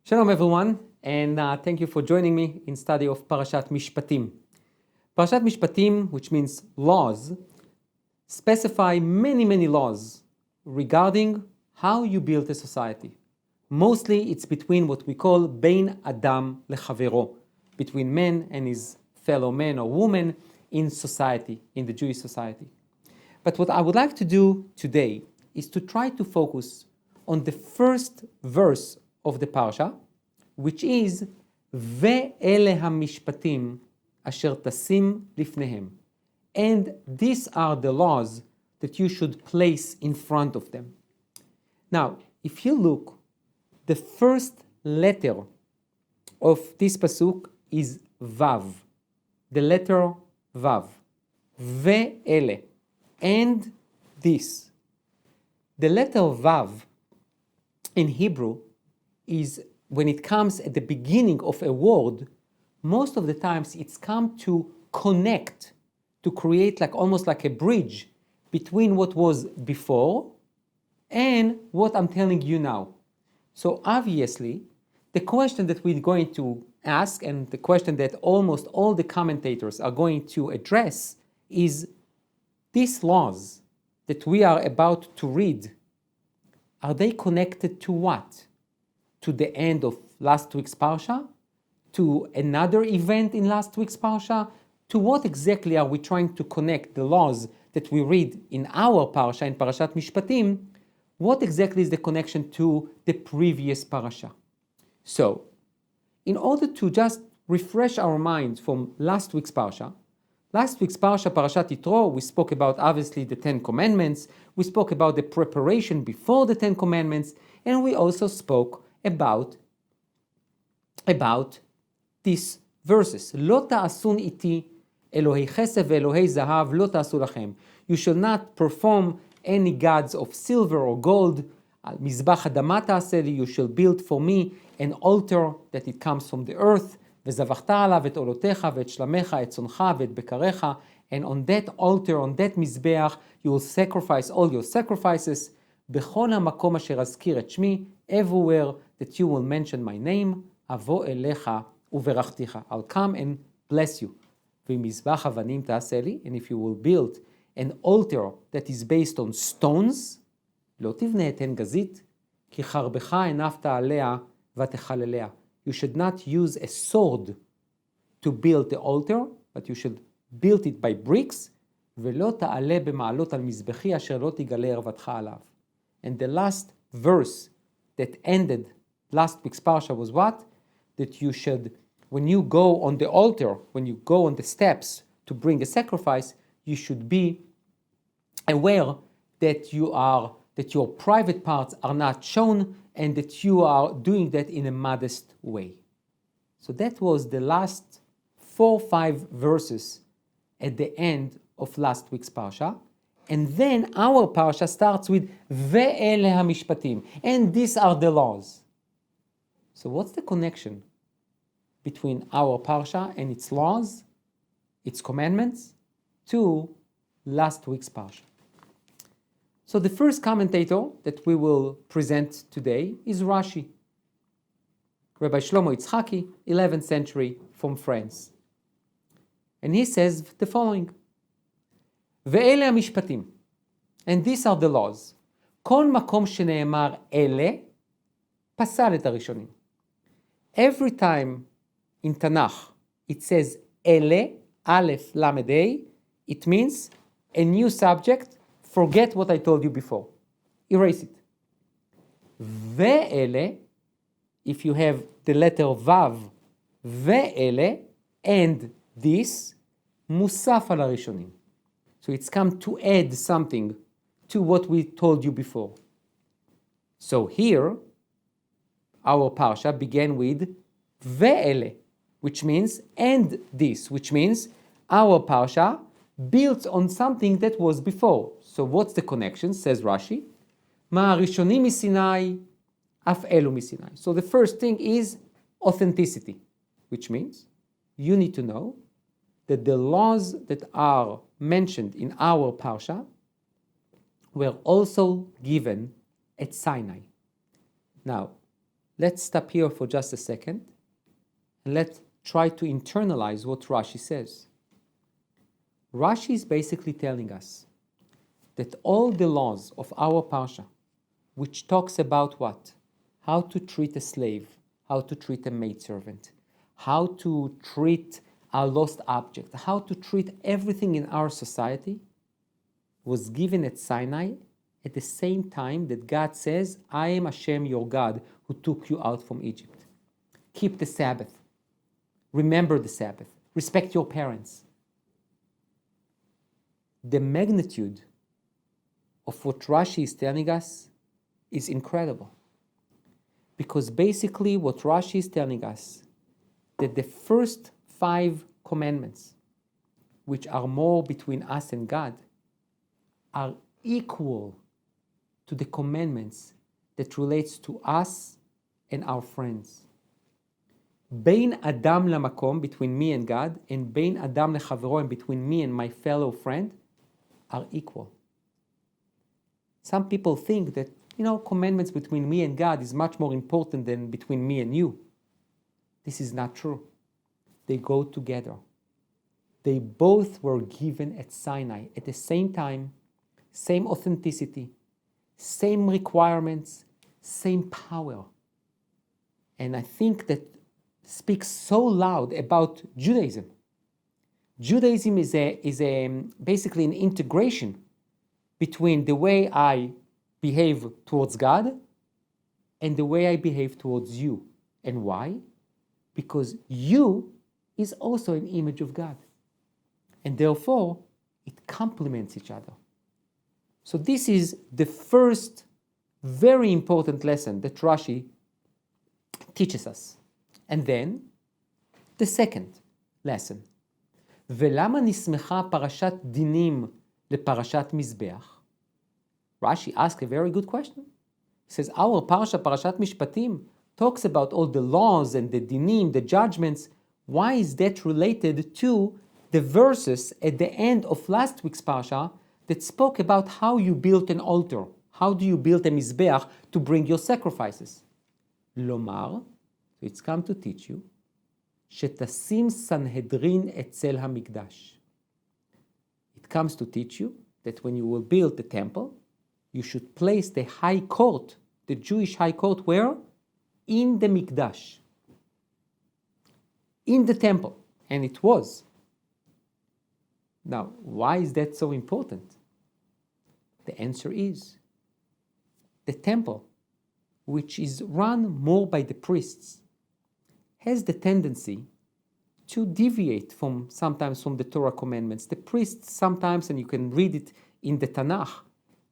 Shalom everyone, and thank you for joining me in study of Parashat Mishpatim. Parashat Mishpatim, which means laws, specify many laws regarding how you build a society. Mostly it's between what we call Bein Adam Lechavero, between man and his fellow man or woman in society, in the Jewish society. But what I would like to do today is to try to focus on the first verse of the Parsha, which is Ve'ele hamishpatim asher tasim lifnehem. And these are the laws that you should place in front of them. Now, if you look, the first letter of this pasuk is Vav, the letter Vav. Ve'ele, and this. The letter Vav in Hebrew is, when it comes at the beginning of a word, most of the times it's come to connect, to create almost like a bridge between what was before and what I'm telling you now. So obviously, the question that we're going to ask, and the question that almost all the commentators are going to address, is these laws that we are about to read, are they connected to what? To the end of last week's Parsha? To another event in last week's Parsha? To what exactly are we trying to connect the laws that we read in our Parsha, in Parashat Mishpatim? What exactly is the connection to the previous Parasha? So, in order to just refresh our minds from last week's Parsha, Parashat Yitro, we spoke about obviously the Ten Commandments, we spoke about the preparation before the Ten Commandments, and we also spoke about these verses. Lo ta'asun iti Elohei chesed ve'Elohei zahav lo ta'asu lachem. You shall not perform any gods of silver or gold. Al mizbach adama ta'aseh li. You shall build for me an altar that it comes from the earth. וזבחת עליו את עולותיך ואת שלמיך, את צונך ואת בקריך, and on that altar, on that מזבח, you will sacrifice all your sacrifices. בכל המקום אשר אזכיר את שמי, everywhere that you will mention my name, אבוא אליך וברכתיך. I'll come and bless you. ומזבח אבנים תעשה לי, and if you will build an altar that is based on stones, לא תבנה את עין גזית, כי חרבך הנפת עליה ותחלליה. You should not use a sword to build the altar, but you should build it by bricks. ולא תעלה במעלות על מזבחי אשר לא תגלה ערוותך עליו. And the last verse that ended last week's parsha was what? That you should, when you go on the altar, when you go on the steps to bring a sacrifice, you should be aware that your private parts are not shown, and that you are doing that in a modest way. So that was the last 4 or 5 verses at the end of last week's Parsha. And then our Parsha starts with Ve'ele hamishpatim. And these are the laws. So what's the connection between our Parsha and its laws, its commandments, to last week's Parsha? So the first commentator that we will present today is Rashi, Rabbi Shlomo Yitzchaki, 11th century from France. And he says the following, Ve'ele hamishpatim, and these are the laws. כל מקום שנאמר אלה, פסל את הראשונים. Every time in Tanakh it says אלה, Aleph, Lamed, A, it means a new subject. Forget what I told you before. Erase it. Ve'ele, if you have the letter Vav, Ve'ele, and this, Musaf al harishonim. So it's come to add something to what we told you before. So here, our Parsha began with Ve'ele, which means and this, which means our Parsha built on something that was before. So what's the connection, says Rashi? Ma'arishonim misinai, af elu misinai. So the first thing is authenticity, which means you need to know that the laws that are mentioned in our Parsha were also given at Sinai. Now, let's stop here for just a second and let's try to internalize what Rashi says. Rashi is basically telling us that all the laws of our parsha, which talks about what? How to treat a slave, how to treat a maidservant, how to treat a lost object, how to treat everything in our society, was given at Sinai at the same time that God says, I am Hashem your God who took you out from Egypt. Keep the Sabbath. Remember the Sabbath. Respect your parents. The magnitude of what Rashi is telling us is incredible. Because basically what Rashi is telling us, that the first 5 commandments, which are more between us and God, are equal to the commandments that relates to us and our friends. Bein Adam lamakom, between me and God, and Bein Adam lechavero, and between me and my fellow friend, are equal. Some people think that, commandments between me and God is much more important than between me and you. This is not true. They go together. They both were given at Sinai at the same time, same authenticity, same requirements, same power. And I think that speaks so loud about Judaism. Judaism is basically an integration between the way I behave towards God and the way I behave towards you. And why? Because you is also an image of God. And therefore, it complements each other. So this is the first very important lesson that Rashi teaches us. And then, the second lesson. ולמה נסמכה פרשת דינים לפרשת מזבח? Rashi asks a very good question. He says, our parsha, Parashat Mishpatim, talks about all the laws and the dinim, the judgments. Why is that related to the verses at the end of last week's parsha that spoke about how you built an altar? How do you build a mizbeach to bring your sacrifices? לומר, so it's come to teach you, שתשים סנהדרין אצל המקדש. It comes to teach you that when you will build the temple, you should place the high court, the Jewish high court, where? In the Mikdash. In the temple. And it was. Now, why is that so important? The answer is, the temple, which is run more by the priests, has the tendency to deviate sometimes from the Torah commandments. The priests sometimes, and you can read it in the Tanakh,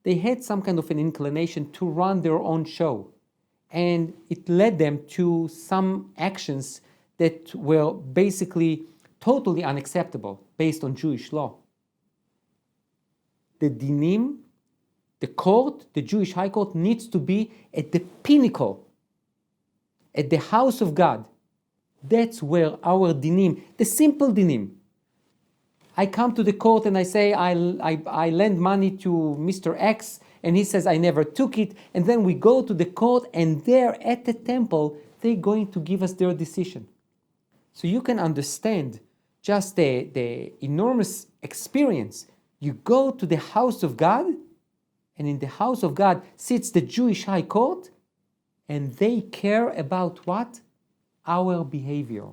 they had some kind of an inclination to run their own show. And it led them to some actions that were basically totally unacceptable based on Jewish law. The dinim, the court, the Jewish high court, needs to be at the pinnacle, at the house of God. That's where our dinim, the simple dinim. I come to the court and I say, I lend money to Mr. X, and he says, I never took it. And then we go to the court, and there at the temple, they're going to give us their decision. So you can understand just the enormous experience. You go to the house of God, and in the house of God sits the Jewish high court, and they care about what? Our behavior.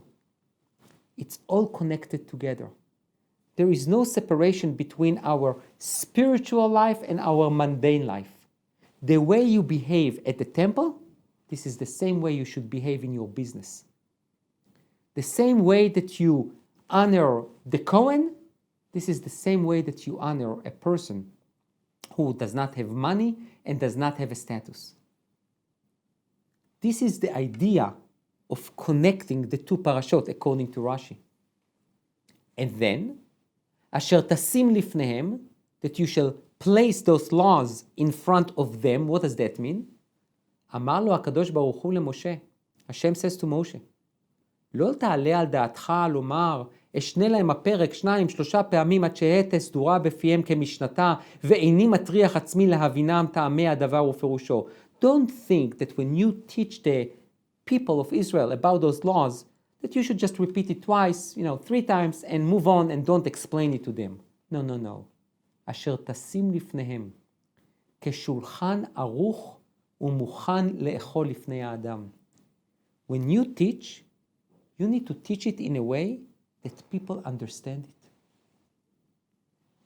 It's all connected together. There is no separation between our spiritual life and our mundane life. The way you behave at the temple, this is the same way you should behave in your business. The same way that you honor the Kohen, this is the same way that you honor a person who does not have money and does not have a status. This is the idea of connecting the two parashot according to Rashi. And then, asher tasim lifnehem, that you shall place those laws in front of them. What does that mean? Amar lo HaKadosh Baruch Hu leMoshe. Hashem says to Moshe, לא תעלה על דעתך לומר, אשנה להם הפרק 2-3 פעמים עד שתהא סדורה בפיהם כמשנתה, ואיני מטריח עצמי להבינם טעמי הדבר ופירושו. Don't think that when you teach the people of Israel about those laws that you should just repeat it twice, 3 times, and move on and don't explain it to them. No, no, no. אשר תשים לפניהם כשולחן ערוך ומוכן לאכול לפני האדם. When you teach, you need to teach it in a way that people understand it.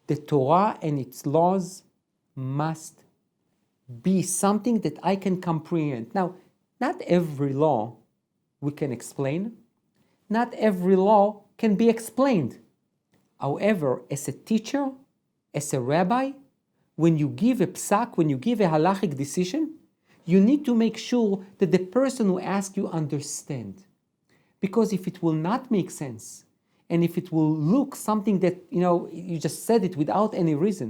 The Torah and its laws must be something that I can comprehend. Now, not every law we can explain. Not every law can be explained. However, as a teacher, as a rabbi, when you give a psak, when you give a halachic decision, you need to make sure that the person who asks you understand. Because if it will not make sense, and if it will look something that, you just said it without any reason,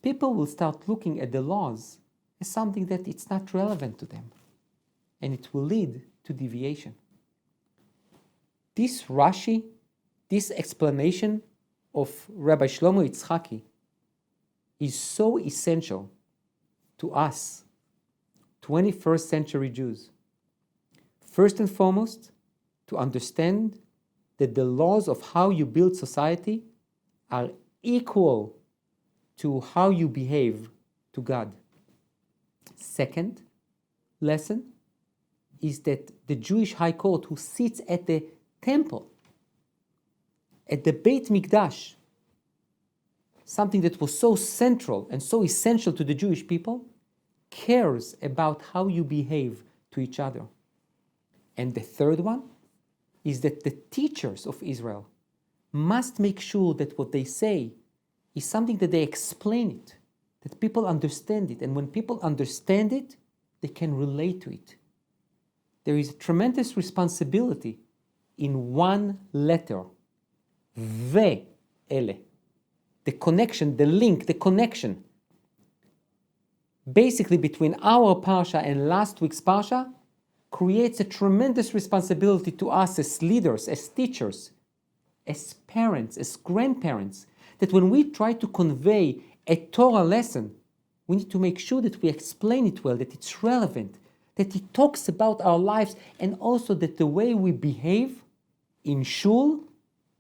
people will start looking at the laws as something that it's not relevant to them. And it will lead to deviation. This Rashi, this explanation of Rabbi Shlomo Yitzchaki is so essential to us, 21st century Jews. First and foremost, to understand that the laws of how you build society are equal to how you behave to God. Second lesson is that the Jewish High Court, who sits at the temple, at the Beit Mikdash, something that was so central and so essential to the Jewish people, cares about how you behave to each other. And the third one is that the teachers of Israel must make sure that what they say is something that they explain it, that people understand it. And when people understand it, they can relate to it. There is a tremendous responsibility in one letter, ve'ele. The connection, the link, the connection, basically between our parsha and last week's parsha, creates a tremendous responsibility to us as leaders, as teachers, as parents, as grandparents, that when we try to convey a Torah lesson, we need to make sure that we explain it well, that it's relevant, that it talks about our lives, and also that the way we behave in shul,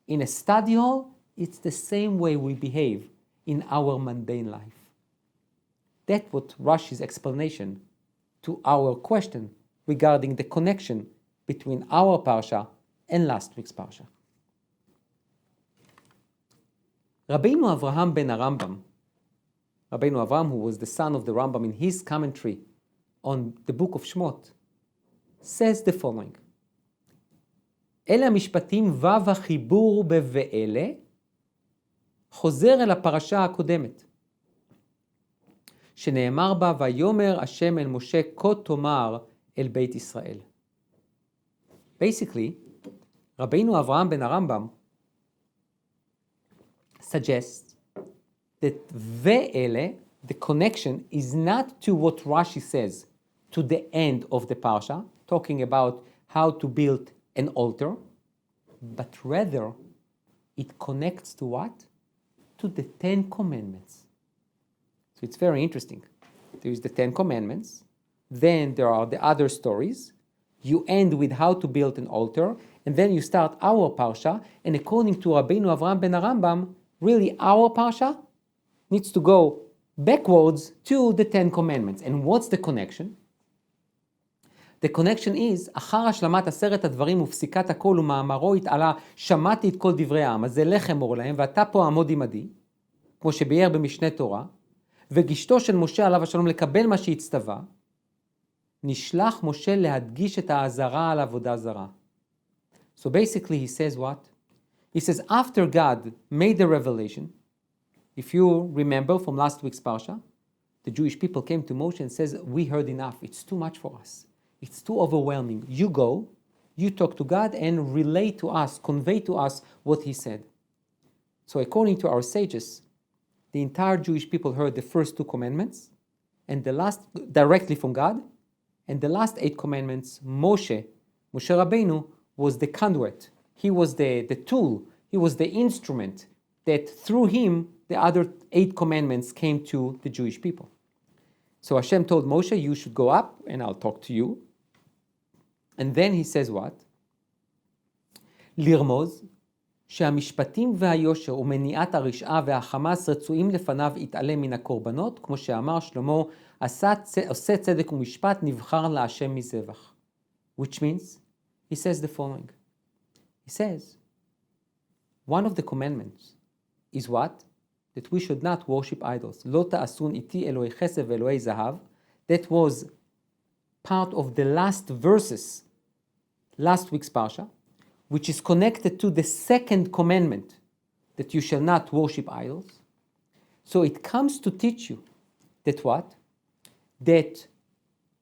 in a study hall, it's the same way we behave in our mundane life. That's what Rashi's explanation to our question regarding the connection between our parsha and last week's parsha. Rabbeinu Avraham ben Arambam, Rabbeinu Avraham, who was the son of the Rambam, in his commentary on the book of Shmot, says the following: אלה המשפטים וו החיבור ב"ואלה" חוזר אל הפרשה הקודמת, שנאמר בה ויאמר השם אל משה כה תאמר אל בית ישראל. Basically, Rabbeinu Avraham ben Arambam suggests that ve'ele, the connection, is not to what Rashi says, to the end of the parsha, talking about how to build an altar, but rather it connects to what? To the 10 Commandments. So it's very interesting. There is the 10 Commandments, then there are the other stories. You end with how to build an altar, and then you start our parsha, and according to Rabbeinu Avraham ben Arambam, really our parsha needs to go backwards to the 10 Commandments. And what's the connection? The connection is, אחר השלמת 10 הדברים ופסיקת הכל ומאמרו התעלה, שמעתי את כל דברי העם, אז זה לך אמור להם, ואתה פה עמוד עמדי, כמו שביאר במשנה תורה, וגישתו של משה עליו השלום לקבל מה שהצטווה, נשלח משה להדגיש את האזהרה על עבודה זרה. So basically he says what? He says after God made the revelation, if you remember from last week's parsha, the Jewish people came to Moshe and says, we heard enough, it's too much for us. It's too overwhelming. You go, you talk to God and relay to us, convey to us what he said. So according to our sages, the entire Jewish people heard the first 2 commandments, and the last directly from God, and the last 8 commandments, Moshe Rabbeinu, was the conduit. He was the tool. He was the instrument that through him, the other 8 commandments came to the Jewish people. So Hashem told Moshe, you should go up and I'll talk to you. And then he says what? לרמוז שהמשפטים והיושר ומניעת הרשעה והחמאס רצויים לפניו יתעלם מן הקורבנות, כמו שאמר שלמה, עושה צדק ומשפט נבחר להשם מזבח. Which means, he says the following. He says, one of the commandments is what? That we should not worship idols. לא תעשון איתי אלוהי חסד ואלוהי זהב. That was part of the last verses, last week's parsha, which is connected to the second commandment, that you shall not worship idols. So it comes to teach you that what? That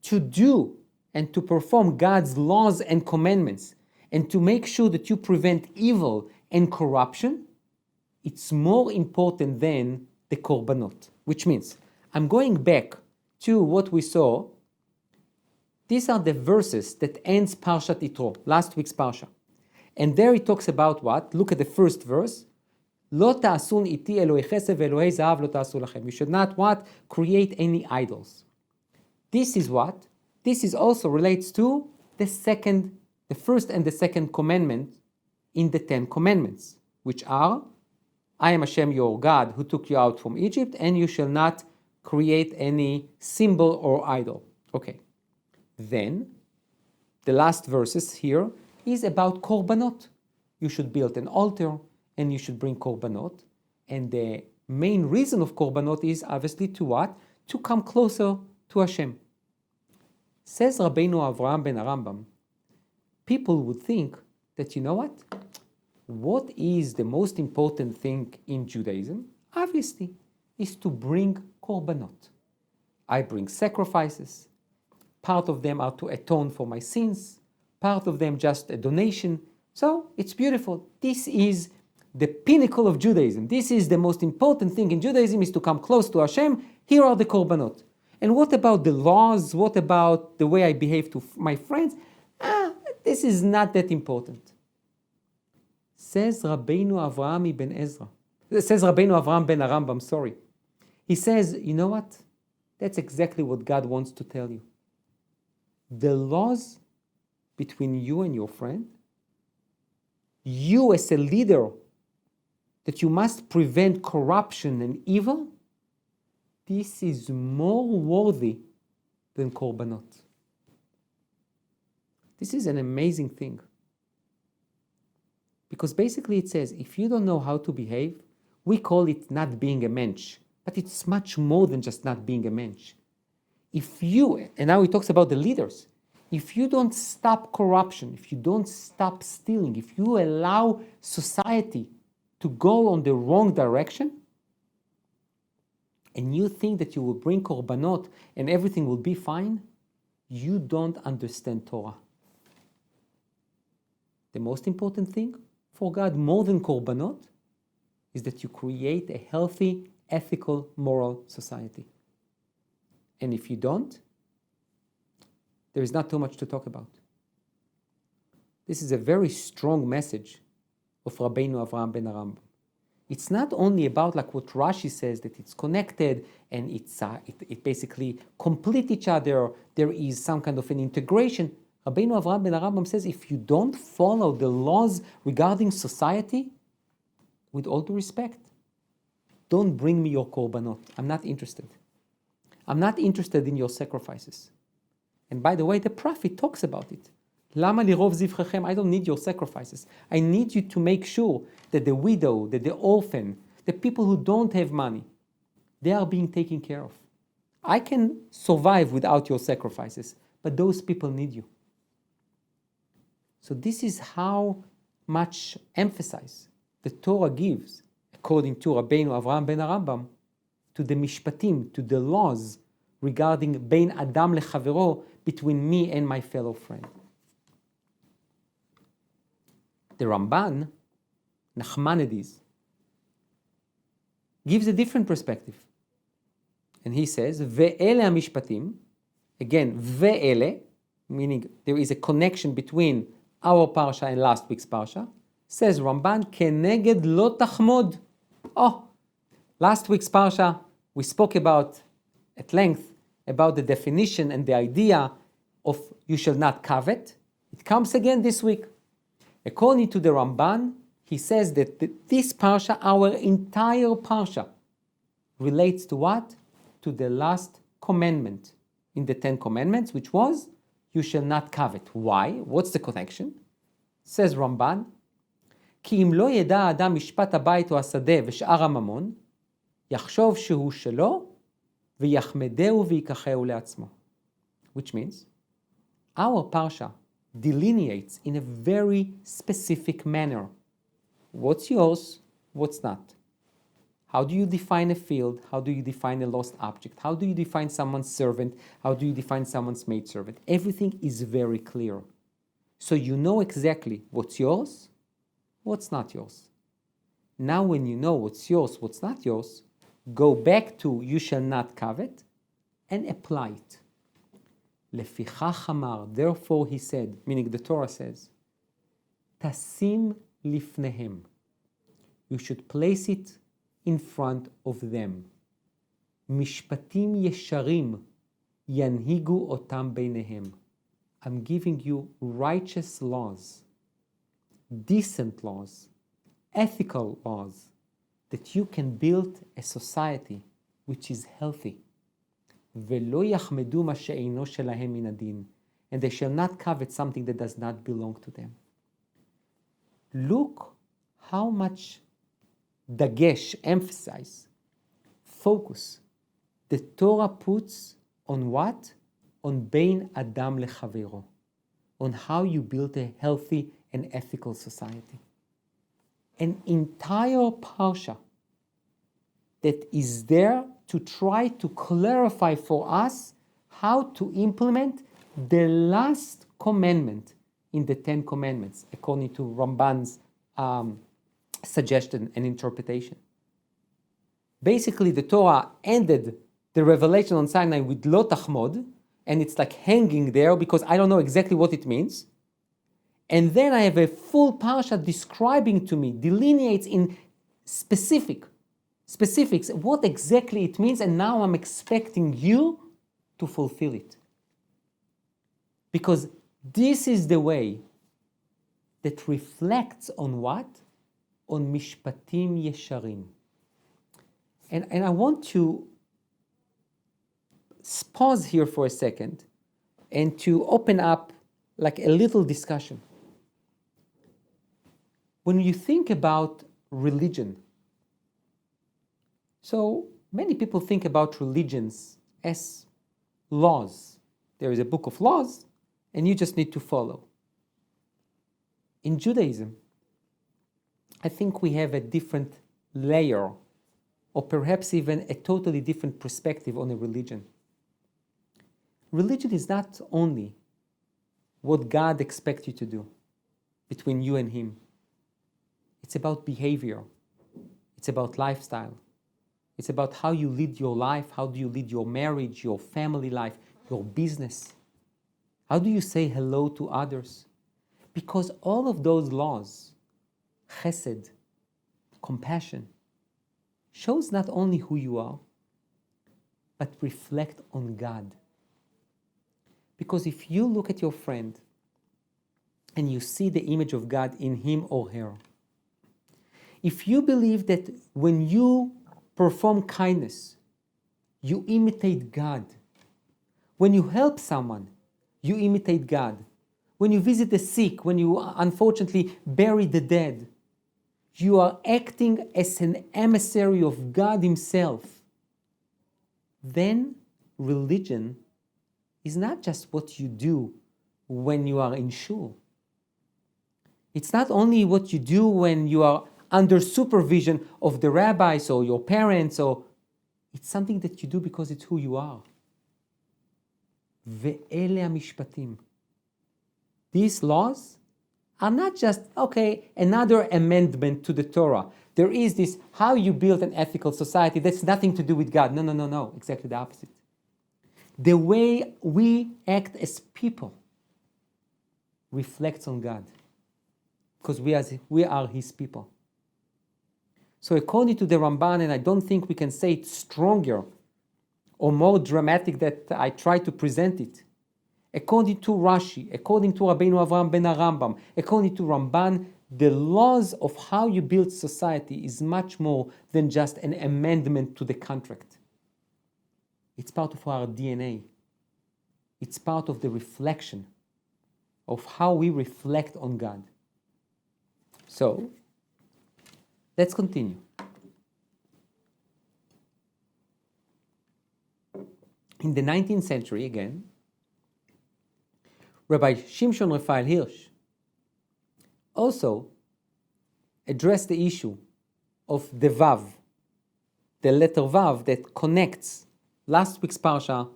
to do and to perform God's laws and commandments and to make sure that you prevent evil and corruption, it's more important than the korbanot. Which means, I'm going back to what we saw. These are the verses that ends Parshat Yitro, last week's Parsha. And there he talks about what? Look at the first verse. לא תעשון איתי אלוהי חסד ואלוהי זהב לא תעשו לכם. You should not what? Create any idols. This is what? This is also relates to the first and the second commandment in the 10 commandments, which are, I am Hashem your God who took you out from Egypt, and you shall not create any symbol or idol. Okay. Then, the last verses here is about korbanot. You should build an altar and you should bring korbanot. And the main reason of korbanot is obviously to what? To come closer to Hashem. Says Rabbeinu Avraham ben Arambam, people would think that, you know what is the most important thing in Judaism? Obviously, is to bring korbanot. I bring sacrifices. Part of them are to atone for my sins. Part of them just a donation. So it's beautiful. This is the pinnacle of Judaism. This is the most important thing in Judaism, is to come close to Hashem. Here are the korbanot. And what about the laws? What about the way I behave to my friends? This is not that important. Says Rabbeinu Avraham ben Ezra. Says Rabbeinu Avraham ben Arambam, sorry. He says, you know what? That's exactly what God wants to tell you. The laws between you and your friend, you as a leader, that you must prevent corruption and evil, this is more worthy than korbanot. This is an amazing thing. Because basically it says, if you don't know how to behave, we call it not being a mensch. But it's much more than just not being a mensch. If you, and now he talks about the leaders, if you don't stop corruption, if you don't stop stealing, if you allow society to go on the wrong direction, and you think that you will bring korbanot and everything will be fine, you don't understand Torah. The most important thing for God, more than korbanot, is that you create a healthy, ethical, moral society. And if you don't, there is not too much to talk about. This is a very strong message of Rabbeinu Avraham ben Arambam. It's not only about like what Rashi says, that it's connected and it basically complete each other. There is some kind of an integration. Rabbeinu Avraham ben Arambam says, if you don't follow the laws regarding society, with all due respect, don't bring me your korbanot. I'm not interested. I'm not interested in your sacrifices. And by the way, the prophet talks about it. Lama lirov zivchechem, I don't need your sacrifices. I need you to make sure that the widow, that the orphan, the people who don't have money, they are being taken care of. I can survive without your sacrifices, but those people need you. So this is how much emphasis the Torah gives, according to Rabbeinu Avraham ben Arambam, to the mishpatim, to the laws regarding bein adam lechavero, between me and my fellow friend. The Ramban, Nachmanides, gives a different perspective. And he says, ve'ele hamishpatim, again, ve'ele, meaning there is a connection between our parsha and last week's parsha, says Ramban, keneged lo tachmod. Oh, last week's parsha, we spoke about, at length, about the definition and the idea of you shall not covet. It comes again this week. According to the Ramban, he says that this parsha, our entire parsha, relates to what? To the last commandment in the 10 Commandments, which was, you shall not covet. Why? What's the connection? Says Ramban, כי אם לא ידע האדם משפט הבית או השדה ושאר הממון, יחשוב שהוא שלו, ויחמדהו ויקחהו לעצמו. Which means, our parsha delineates in a very specific manner what's yours, what's not. How do you define a field? How do you define a lost object? How do you define someone's servant? How do you define someone's maidservant? Everything is very clear. So you know exactly what's yours, what's not yours. Now when you know what's yours, what's not yours, go back to you shall not covet and apply it. לפיכך אמר, therefore he said, meaning the Torah says, תשים לפניהם. You should place it in front of them. משפטים ישרים ינהיגו אותם ביניהם. I'm giving you righteous laws, decent laws, ethical laws, that you can build a society which is healthy. ולא יחמדו מה שאינו שלהם מן הדין, and they shall not covet something that does not belong to them. Look how much dagesh, emphasize, focus, the Torah puts on what? On bein adam lechavero, on how you build a healthy and ethical society. An entire parsha that is there to try to clarify for us how to implement the last commandment in the 10 Commandments, according to Ramban's suggestion and interpretation. Basically, the Torah ended the revelation on Sinai with Lo Tachmod, and it's like hanging there because I don't know exactly what it means. And then I have a full parsha describing to me, delineates in specifics what exactly it means, and now I'm expecting you to fulfill it. Because this is the way that reflects on what? On mishpatim yesharim. And I want to pause here for a second and to open up like a little discussion. When you think about religion, so many people think about religions as laws. There is a book of laws, and you just need to follow. In Judaism, I think we have a different layer, or perhaps even a totally different perspective on a religion. Religion is not only what God expects you to do between you and Him. It's about behavior. It's about lifestyle. It's about how you lead your life, how do you lead your marriage, your family life, your business. How do you say hello to others? Because all of those laws, chesed, compassion, shows not only who you are, but reflect on God. Because if you look at your friend and you see the image of God in him or her, if you believe that when you perform kindness, you imitate God. When you help someone, you imitate God. When you visit the sick, when you unfortunately bury the dead, you are acting as an emissary of God Himself. Then religion is not just what you do when you are in shul. It's not only what you do when you are under supervision of the rabbis or your parents, or it's something that you do because it's who you are. Ve'ele hamishpatim. These laws are not just, another amendment to the Torah. There is this, how you build an ethical society, that's nothing to do with God. No, exactly the opposite. The way we act as people reflects on God, because we are His people. So according to the Ramban, and I don't think we can say it stronger or more dramatic that I try to present it, according to Rashi, according to Rabbeinu Avraham ben Arambam, according to Ramban, the laws of how you build society is much more than just an amendment to the contract. It's part of our DNA. It's part of the reflection of how we reflect on God. So, let's continue. In the 19th century, again, Rabbi Shimshon Raphael Hirsch also addressed the issue of the Vav, the letter Vav that connects last week's parsha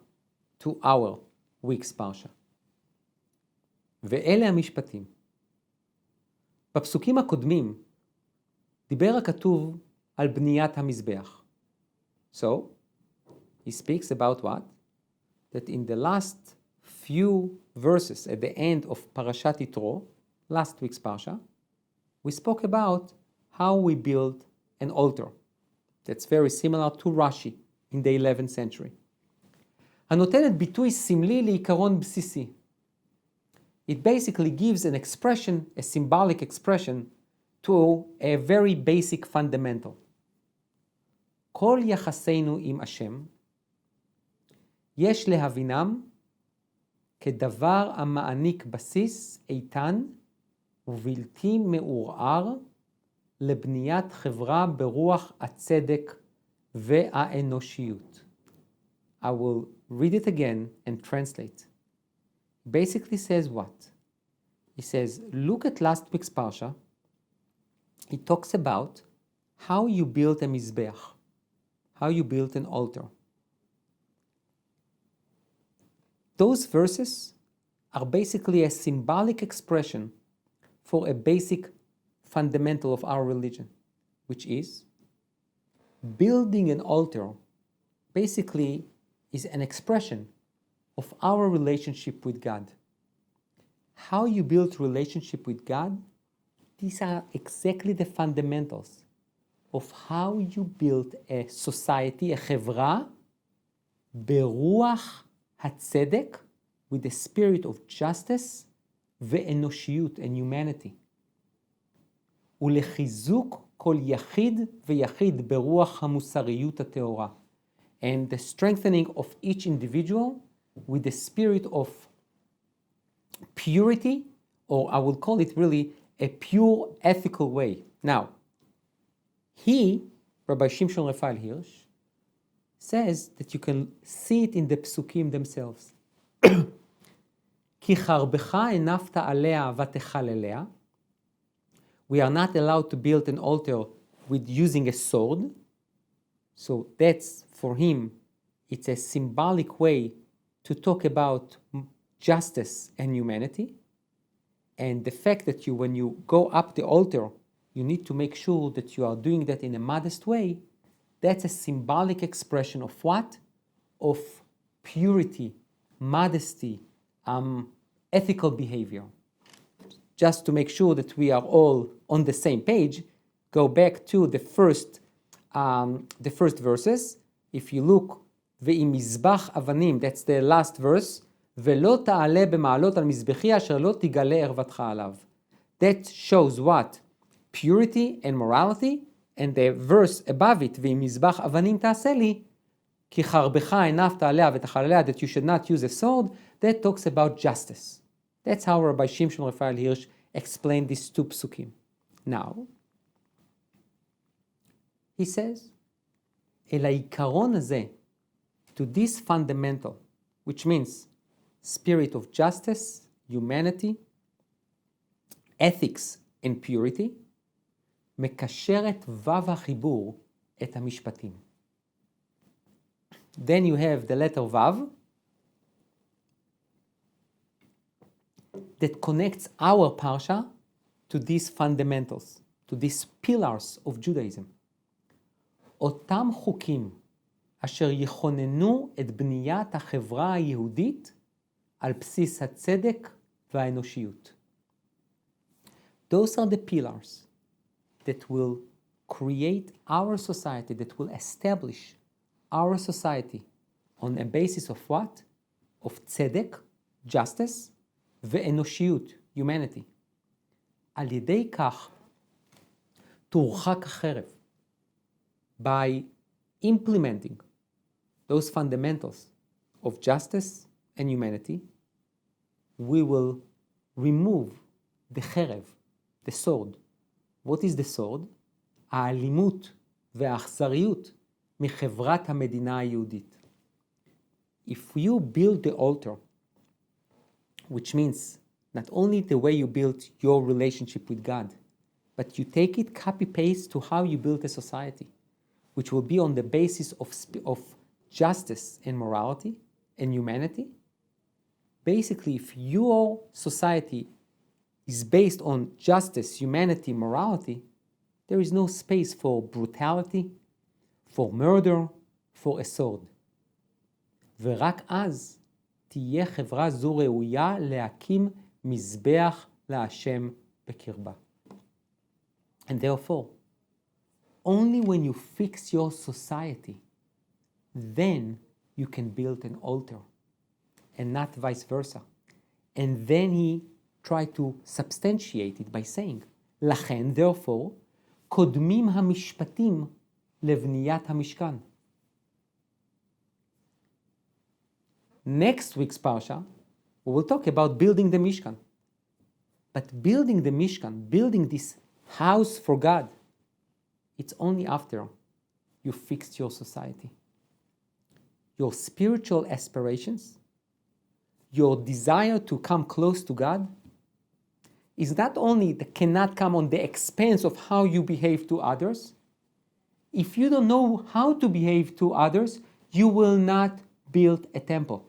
to our week's parsha. ואלה המשפטים. בפסוקים הקודמים דיבר הכתוב על בניית המזבח. So, he speaks about what? That in the last few verses at the end of Parashat Yitro, last week's parsha, we spoke about how we build an altar. That's very similar to Rashi in the 11th century. הנותנת ביטוי סמלי לעיקרון בסיסי. It basically gives an expression, a symbolic expression, to a very basic fundamental. כל יחסינו עם השם, יש להבינם כדבר המעניק בסיס איתן ובלתי מעורער לבניית חברה ברוח הצדק והאנושיות. I will read it again and translate. Basically says what? He says, look at last week's parsha. It talks about how you build a mizbeach, how you build an altar. Those verses are basically a symbolic expression for a basic fundamental of our religion, which is building an altar basically is an expression of our relationship with God. How you build relationship with God, these are exactly the fundamentals of how you build a society, a חברה, ברוח הצדק, with the spirit of justice ואנושיות and humanity. ולחיזוק כל יחיד ויחיד ברוח המוסריות הטהורה. And the strengthening of each individual with the spirit of purity, or I will call it really a pure ethical way. Now, Rabbi Shimshon Raphael Hirsch, says that you can see it in the psukim themselves. כי חרבך הנפת עליה ותחל אליה. We are not allowed to build an altar with using a sword. So that's, for him, it's a symbolic way to talk about justice and humanity. And the fact that when you go up the altar, you need to make sure that you are doing that in a modest way. That's a symbolic expression of what? Of purity, modesty, ethical behavior. Just to make sure that we are all on the same page, go back to the first verses. If you look, ואם מזבח אבנים, that's the last verse, ולא תעלה במעלות על מזבחי אשר לא תגלה ערוותך עליו. That shows what? Purity and morality, and the verse above it, ואם מזבח אבנים תעשה לי, כי חרבך הנפת עליה ותחל עליה, that you should not use a sword, that talks about justice. That's how Rabbi Shimshon Raphael Hirsch explained these two psukim. Now, he says, אל העיקרון הזה, to this fundamental, which means spirit of justice, humanity, ethics and purity, מקשרת וו החיבור את המשפטים. Then you have the letter Vav that connects our parsha to these fundamentals, to these pillars of Judaism. אותם חוקים אשר יכוננו את בניית החברה היהודית על בסיס הצדק והאנושיות. Those are the pillars that will create our society, that will establish our society on a basis of what? Of tzedek, justice ואנושיות, humanity. על ידי כך תורחק החרב. By implementing those fundamentals of justice and humanity, we will remove the חרב, the sword. What is the sword? האלימות והאכזריות מחברת המדינה היהודית. If you build the altar, which means not only the way you built your relationship with God, but you take it copy-paste to how you build a society, which will be on the basis of justice and morality and humanity. Basically, if your society is based on justice, humanity, morality, there is no space for brutality, for murder, for a sword. ורק אז תהיה חברה זו ראויה להקים מזבח להשם בקרבה. And therefore, only when you fix your society, then you can build an altar, and not vice versa. And then he tried to substantiate it by saying, לכן, therefore, קודמים המשפטים לבניית המשכן. Next week's parsha, we will talk about building the Mishkan. But building the Mishkan, building this house for God, it's only after you fixed your society. Your spiritual aspirations, your desire to come close to God, is not only that cannot come on the expense of how you behave to others. If you don't know how to behave to others, you will not build a temple.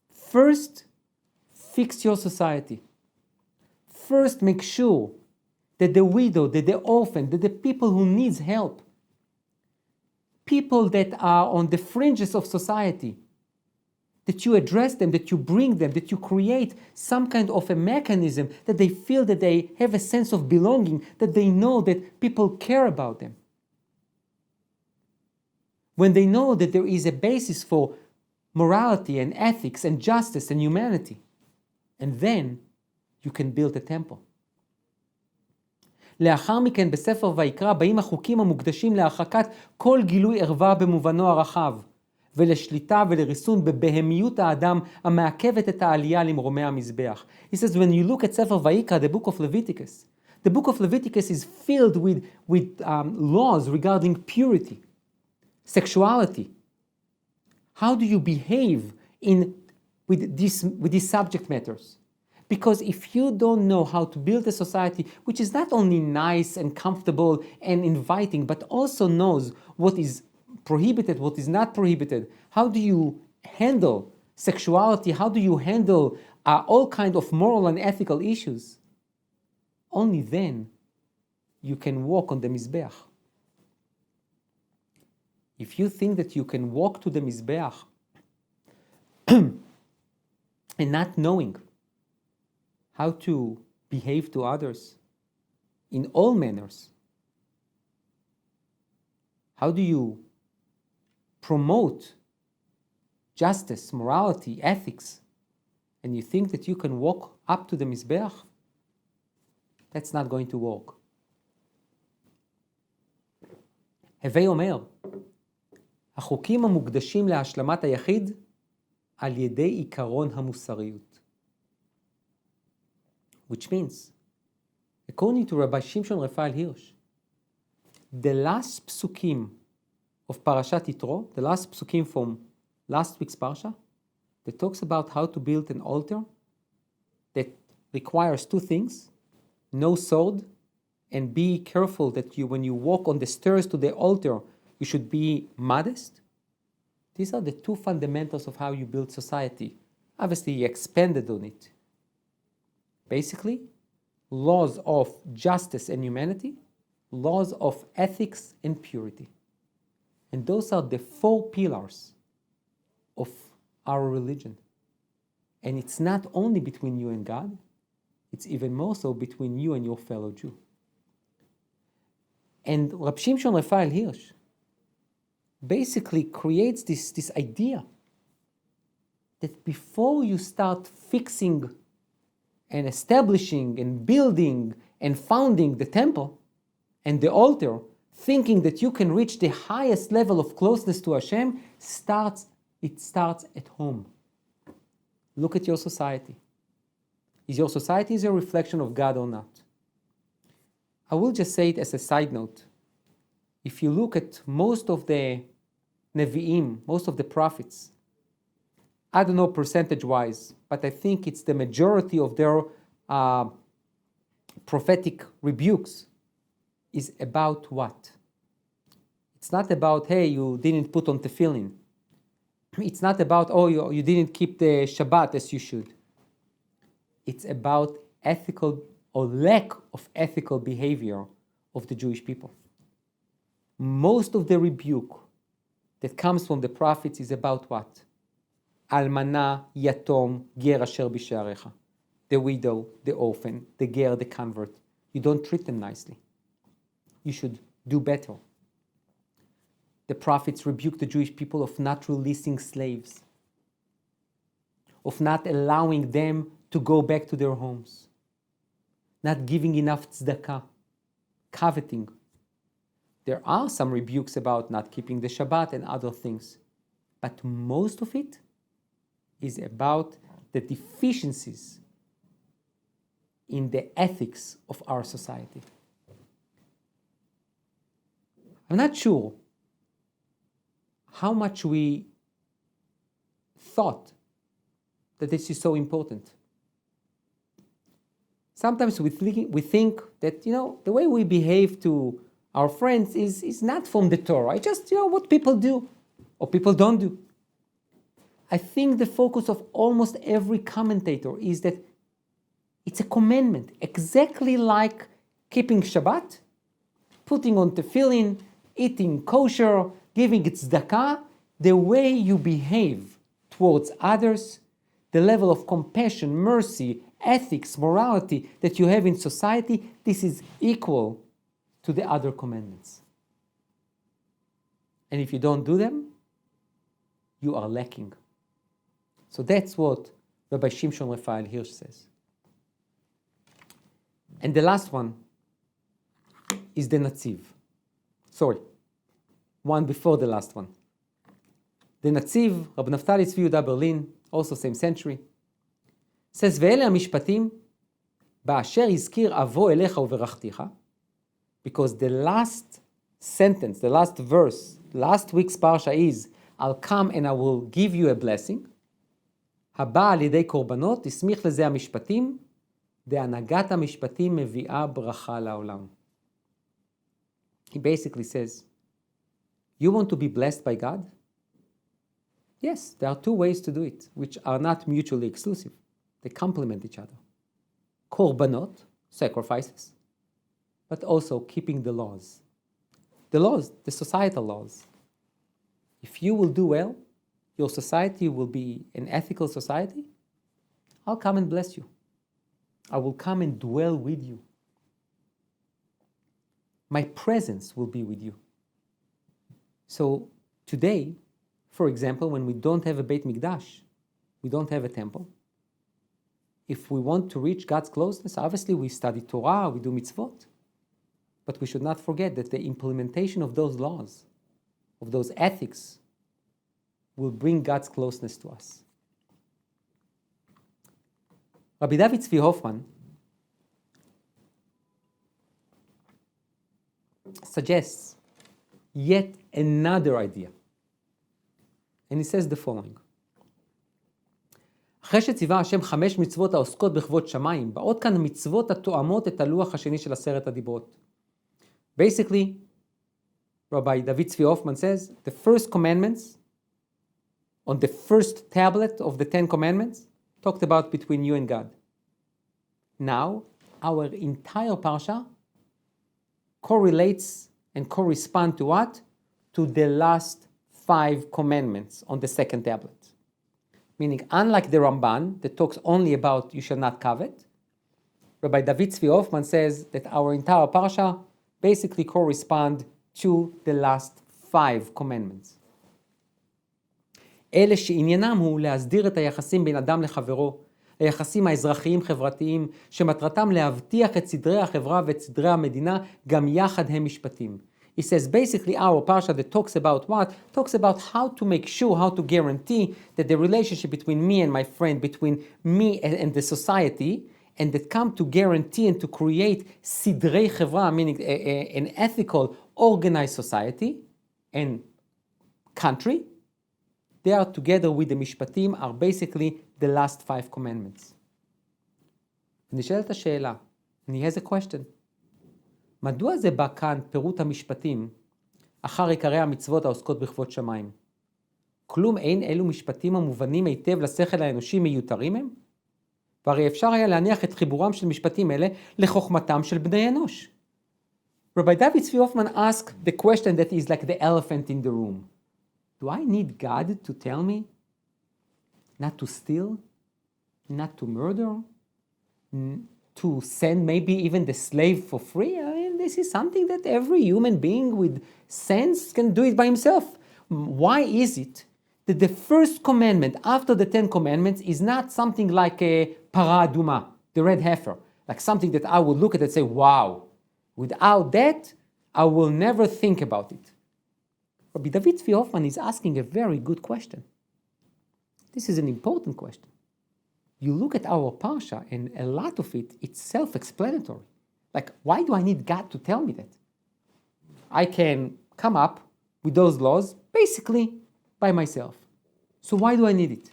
First, fix your society. First, make sure that the widow, that the orphan, that the people who needs help, people that are on the fringes of society, that you address them, that you bring them, that you create some kind of a mechanism that they feel that they have a sense of belonging, that they know that people care about them. When they know that there is a basis for morality and ethics and justice and humanity, and then you can build a temple. לאחר מכן בספר ויקרא באים החוקים המוקדשים להרחקת כל גילוי ערווה במובנו הרחב, ולשליטה ולריסון בבהמיות האדם המעכבת את העלייה למרומי המזבח. He says, when you look at ספר ויקרא, the book of Leviticus, the book of Leviticus is filled with laws regarding purity, sexuality. How do you behave with these subject matters? Because if you don't know how to build a society which is not only nice and comfortable and inviting, but also knows what is prohibited, what is not prohibited, how do you handle sexuality, how do you handle all kinds of moral and ethical issues, only then you can walk on the Mizbeach. If you think that you can walk to the Mizbeach and not knowing how to behave to others in all manners, how do you promote justice, morality, ethics, and you think that you can walk up to the Mizbeach, that's not going to work. הווי אומר, החוקים המוקדשים להשלמת היחיד על ידי עיקרון המוסריות. Which means, according to Rabbi Shimshon Raphael Hirsch, the last psukim of Parashat Yitro, the last psukim from last week's Parsha, that talks about how to build an altar that requires two things, no sword, and be careful that when you walk on the stairs to the altar, you should be modest. These are the two fundamentals of how you build society. Obviously, he expanded on it. Basically, laws of justice and humanity, laws of ethics and purity. And those are the four pillars of our religion. And it's not only between you and God, it's even more so between you and your fellow Jew. And Rab Shimshon Raphael Hirsch basically creates this idea that before you start fixing and establishing and building and founding the temple and the altar, thinking that you can reach the highest level of closeness to Hashem, it starts at home. Look at your society. Is your society a reflection of God or not? I will just say it as a side note. If you look at most of the Nevi'im, most of the prophets, I don't know percentage-wise, but I think it's the majority of their prophetic rebukes is about what? It's not about, hey, you didn't put on tefillin. It's not about, oh, you didn't keep the Shabbat as you should. It's about ethical or lack of ethical behavior of the Jewish people. Most of the rebuke that comes from the prophets is about what? Almana, Yatom, Ger asher b'sharecha. The widow, the orphan, the ger, the convert. You don't treat them nicely. You should do better. The prophets rebuke the Jewish people of not releasing slaves, of not allowing them to go back to their homes, not giving enough tzedakah, coveting. There are some rebukes about not keeping the Shabbat and other things, but most of it is about the deficiencies in the ethics of our society. I'm not sure how much we thought that this is so important. Sometimes we think that, the way we behave to our friends is not from the Torah. It's just, what people do or people don't do. I think the focus of almost every commentator is that it's a commandment, exactly like keeping Shabbat, putting on tefillin, eating kosher, giving tzedakah. The way you behave towards others, the level of compassion, mercy, ethics, morality that you have in society, this is equal to the other commandments. And if you don't do them, you are lacking. So that's what Rabbi Shimshon Raphael Hirsch says. And the last one is the Netziv. Sorry, one before the last one. The Netziv, Rabbi Naftali Tzvi Yehuda Berlin, also same century, says, ואלה המשפטים, באשר הזכיר אבוא אליך וברכתיך, because the last sentence, the last verse, last week's parsha is, I'll come and I will give you a blessing. הבא על ידי קורבנות, הסמיך לזה המשפטים, והנהגת המשפטים מביאה ברכה לעולם. He basically says, you want to be blessed by God? Yes, there are two ways to do it, which are not mutually exclusive. They complement each other. Korbanot, sacrifices, but also keeping the laws. The laws, the societal laws. If you will do well, your society will be an ethical society, I'll come and bless you. I will come and dwell with you. My presence will be with you. So today, for example, when we don't have a Beit Mikdash, we don't have a temple, if we want to reach God's closeness, obviously we study Torah, we do mitzvot, but we should not forget that the implementation of those laws, of those ethics, will bring God's closeness to us. Rabbi David Tzvi Hoffman suggests yet another idea. And he says the following. אחרי שציווה השם 5 מצוות העוסקות בכבוד שמיים, באות כאן מצוות התואמות את הלוח השני של 10 הדיברות. Basically, Rabbi David Tzvi Hoffman says, the first commandments on the first tablet of the 10 commandments talked about between you and God. Now, our entire parsha correlates and corresponds to what? To the last 5 commandments on the second tablet. Meaning, unlike the Ramban that talks only about you shall not covet, Rabbi David Tzvi Hoffman says that our entire parsha basically corresponds to the last 5 commandments. אלה שעניינם הוא להסדיר את היחסים בין אדם לחברו, היחסים האזרחיים-חברתיים, שמטרתם להבטיח את סדרי החברה ואת סדרי המדינה, גם יחד הם משפטים. He says basically our parsha that talks about what? Talks about how to make sure, how to guarantee that the relationship between me and my friend, between me and the society, and that come to guarantee and to create sidrei chevra, meaning an ethical, organized society and country, they are together with the mishpatim, are basically the last 5 commandments. נשאלת השאלה, here's a question. מדוע זה בא כאן פירוט המשפטים אחר עיקרי המצוות העוסקות בכבוד שמיים? כלום אין אלו משפטים המובנים היטב לשכל האנושי מיותרים הם? והרי אפשר היה להניח את חיבורם של משפטים אלה לחוכמתם של בני אנוש. Rabbi David Zvi Hoffman asked the question that is like the elephant in the room. Do I need God to tell me not to steal, not to murder, to send maybe even the slave for free? I mean, this is something that every human being with sense can do it by himself. Why is it that the first commandment after the 10 commandments is not something like a para aduma, the red heifer, like something that I would look at and say, wow, without that, I will never think about it. Rabbi David Zvi Hoffman is asking a very good question. This is an important question. You look at our parsha and a lot of it, it's self-explanatory. Like, why do I need God to tell me that? I can come up with those laws basically by myself. So why do I need it?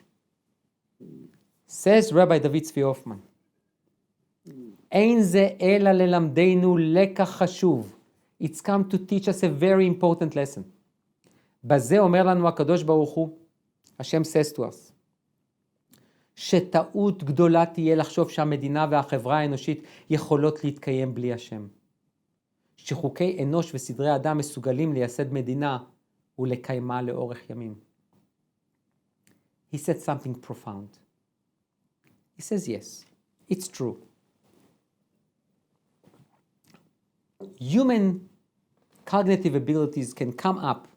Says Rabbi David Zvi Hoffman, אין זה אלא ללמדנו לקח חשוב. It's come to teach us a very important lesson. בזה אומר לנו הקדוש ברוך הוא, השם says to us, שטעות גדולה תהיה לחשוב שהמדינה והחברה האנושית יכולות להתקיים בלי השם. שחוקי אנוש וסדרי אדם מסוגלים לייסד מדינה ולקיימה לאורך ימים. He said something profound. He says, yes, it's true. Human cognitive abilities can come up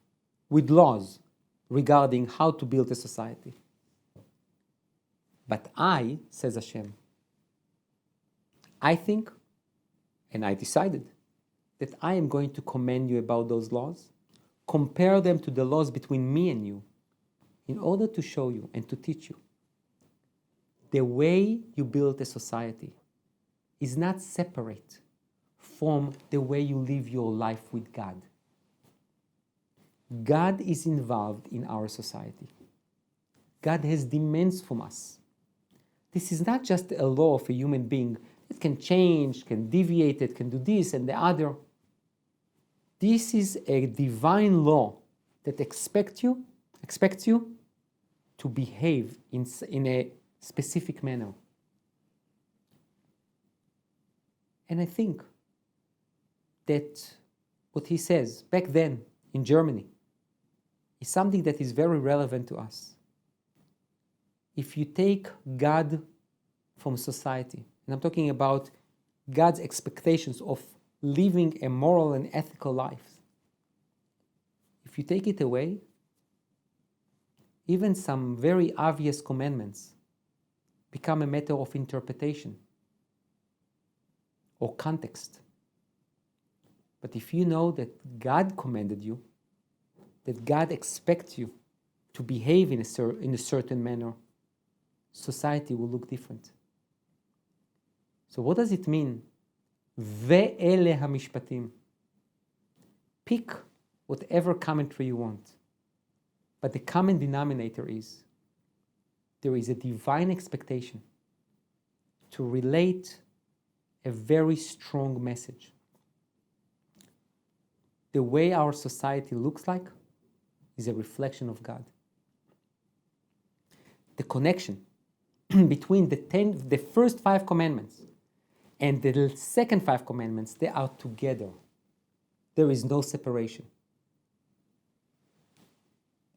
with laws regarding how to build a society. But I, says Hashem, I think, and I decided, that I am going to command you about those laws, compare them to the laws between me and you, in order to show you and to teach you. The way you build a society is not separate from the way you live your life with God. God is involved in our society. God has demands from us. This is not just a law of a human being. It can change, can deviate, it can do this and the other. This is a divine law that expects you to behave in a specific manner. And I think that what he says back then in Germany is something that is very relevant to us. If you take God from society, and I'm talking about God's expectations of living a moral and ethical life, if you take it away, even some very obvious commandments become a matter of interpretation or context. But if you know that God commanded you, that God expects you to behave in a certain manner, society will look different. So what does it mean? Ve'ele hamishpatim. Pick whatever commentary you want. But the common denominator is there is a divine expectation to relate a very strong message. The way our society looks like is a reflection of God. The connection between the first 5 commandments and the second 5 commandments, they are together. There is no separation.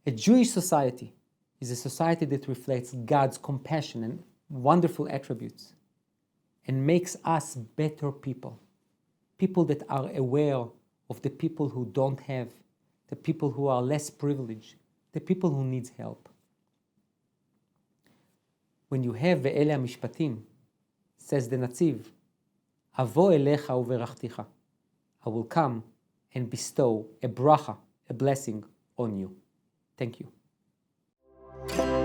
A Jewish society is a society that reflects God's compassion and wonderful attributes and makes us better people. People that are aware of the people who don't have, the people who are less privileged, the people who need help. When you have ואלה המשפטים, says the נציב, אבוא אליך וברכתיך. I will come and bestow a bracha, a blessing on you. Thank you.